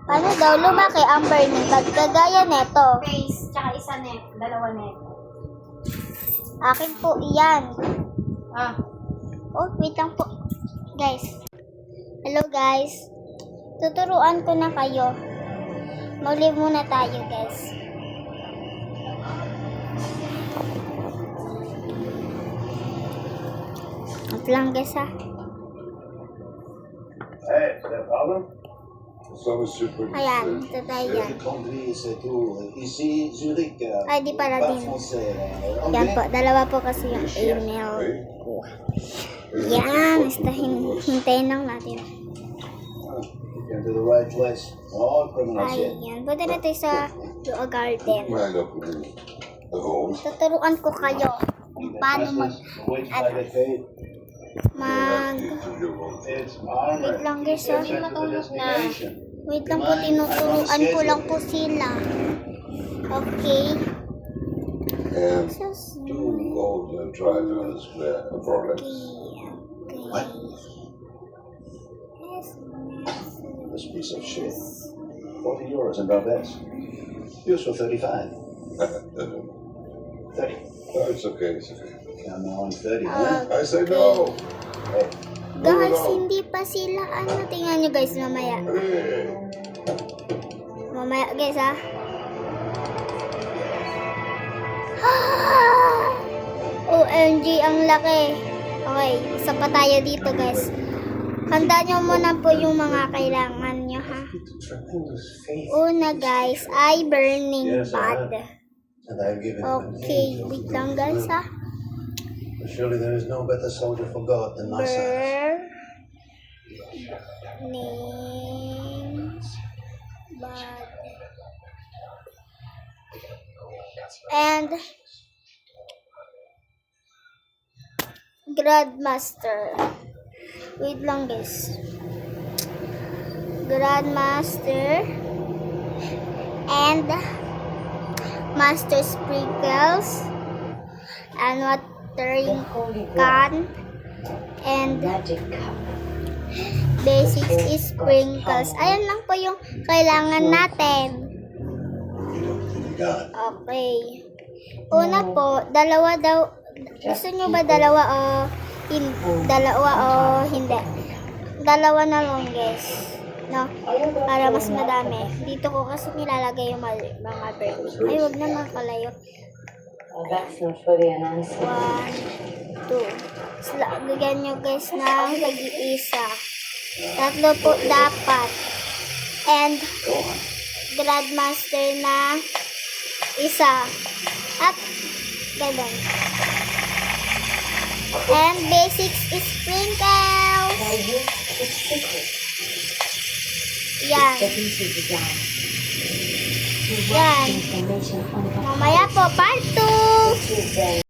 Paano daw lumaki ang burning bag kagaya neto? Face, tsaka isa net, dalawa net. Akin po iyan. Ah, Oh, wait lang po. Guys. Hello guys. Tuturuan ko na kayo. Muli muna tayo guys. At lang guys ha. Hey, pas de problem? Ayan, ito tayo yan. Conduire, c'est tout. Ici, Zurich. Ay, di pala pas din. français. Yan po, dalawa po kasi yung email ko. Yan, basta hintayin lang natin. You're to the right place. All criminals here. Ayan, punta na tayo sa Blue Garden. Tuturuan ko kayo kung paano Wait till I get paid. It's armor. Wait lang guys ha. Set for destination. Wait lang po, tinuturuan ko lang po sila. Okay. And Sus. two old drivers were a problem. Okay. What? Yes. This piece of shit. 40 euros in Barbets. Yours for 35. 30. No, it's okay, it's okay. Come on, 30, huh? I say no! Hey, Guys, hindi pa sila tingnan nyo guys mamaya. Hey. Mamaya guys ha. OMG, ang laki. Okay, isa pa tayo dito guys. Handa nyo muna po yung mga kailangan nyo ha. tremendous faith. Una guys ay burning Yes, pad. And I've given him an Okay, angel wait to lang do guys his ha. will. But surely there is no better soldier for God than my son. Burning pad. And Grandmaster. Wait lang guys. Grandmaster and Master Sprinkles and watering can and basics is sprinkles. Ayan lang po yung kailangan natin. God. Okay. Una po, dalawa daw. Gusto nyo ba dalawa o dalawa o hindi? Dalawa na lang guys. No? Para mas madami. Dito ko kasi nilalagay yung mga berries. Ay, wag na makalayo. That's not really an answer. 1, 2. Lagyan nyo guys ng nag-iisa. Tatlo po dapat. And Grandmaster na isa. At ganun. And basics is sprinkles. It's secret. Yan. Getting to the down. Yan. Information on Mamaya po, part 2. Tuesday.